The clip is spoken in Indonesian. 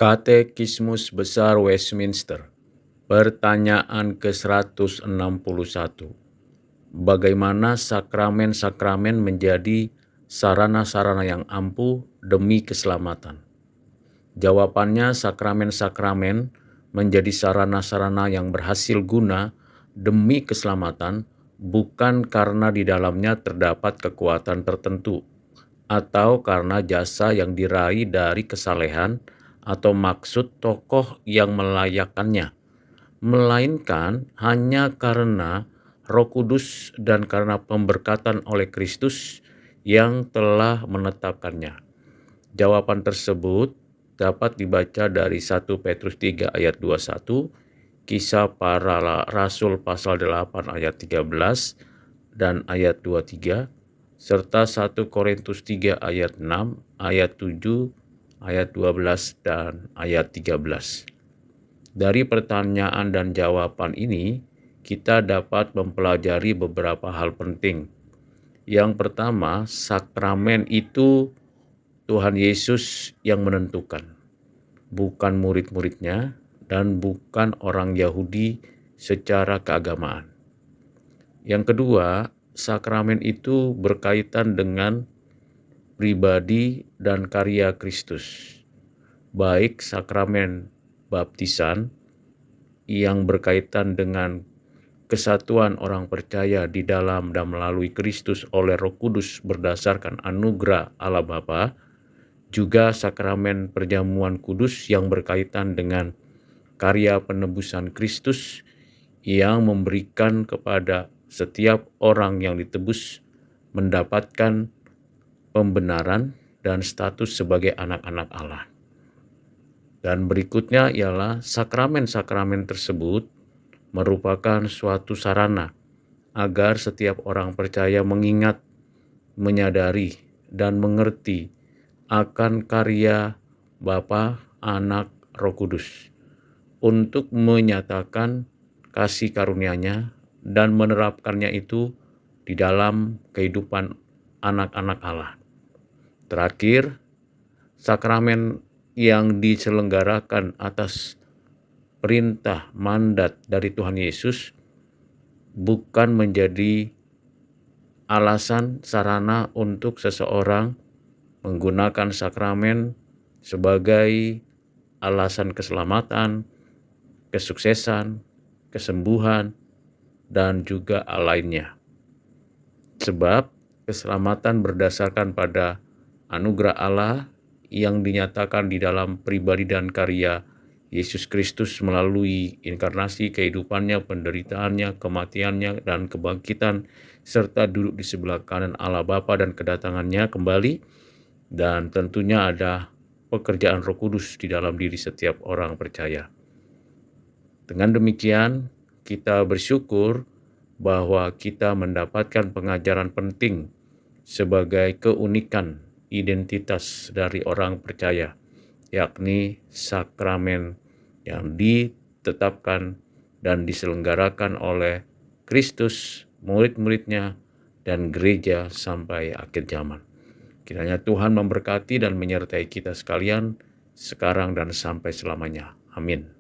Katekismus Besar Westminster. Pertanyaan ke-161. Bagaimana sakramen-sakramen menjadi sarana-sarana yang ampuh demi keselamatan? Jawabannya, sakramen-sakramen menjadi sarana-sarana yang berhasil guna demi keselamatan bukan karena di dalamnya terdapat kekuatan tertentu atau karena jasa yang diraih dari kesalehan atau maksud tokoh yang melayakannya, melainkan hanya karena Roh Kudus dan karena pemberkatan oleh Kristus yang telah menetapkannya. Jawaban tersebut dapat dibaca dari 1 Petrus 3 ayat 21, Kisah Para Rasul pasal 8 ayat 13 dan ayat 23, serta 1 Korintus 3 ayat 6, ayat 7, ayat 12, dan ayat 13. Dari pertanyaan dan jawaban ini, kita dapat mempelajari beberapa hal penting. Yang pertama, sakramen itu Tuhan Yesus yang menentukan, bukan murid-muridnya dan bukan orang Yahudi secara keagamaan. Yang kedua, sakramen itu berkaitan dengan pribadi dan karya Kristus, baik sakramen baptisan yang berkaitan dengan kesatuan orang percaya di dalam dan melalui Kristus oleh Roh Kudus berdasarkan anugerah Allah Bapa, juga sakramen perjamuan kudus yang berkaitan dengan karya penebusan Kristus yang memberikan kepada setiap orang yang ditebus mendapatkan pembenaran dan status sebagai anak-anak Allah. Dan berikutnya ialah sakramen-sakramen tersebut merupakan suatu sarana agar setiap orang percaya mengingat, menyadari, dan mengerti akan karya Bapa, Anak, Roh Kudus untuk menyatakan kasih karunia-Nya dan menerapkannya itu di dalam kehidupan anak-anak Allah. Terakhir, sakramen yang diselenggarakan atas perintah mandat dari Tuhan Yesus bukan menjadi alasan sarana untuk seseorang menggunakan sakramen sebagai alasan keselamatan, kesuksesan, kesembuhan, dan juga lainnya. Sebab keselamatan berdasarkan pada anugerah Allah yang dinyatakan di dalam pribadi dan karya Yesus Kristus melalui inkarnasi kehidupannya, penderitaannya, kematiannya, dan kebangkitan, serta duduk di sebelah kanan Allah Bapa dan kedatangannya kembali, dan tentunya ada pekerjaan Roh Kudus di dalam diri setiap orang percaya. Dengan demikian, kita bersyukur bahwa kita mendapatkan pengajaran penting sebagai keunikan identitas dari orang percaya, yakni sakramen yang ditetapkan dan diselenggarakan oleh Kristus, murid-muridnya, dan gereja sampai akhir zaman. Kiranya Tuhan memberkati dan menyertai kita sekalian sekarang dan sampai selamanya. Amin.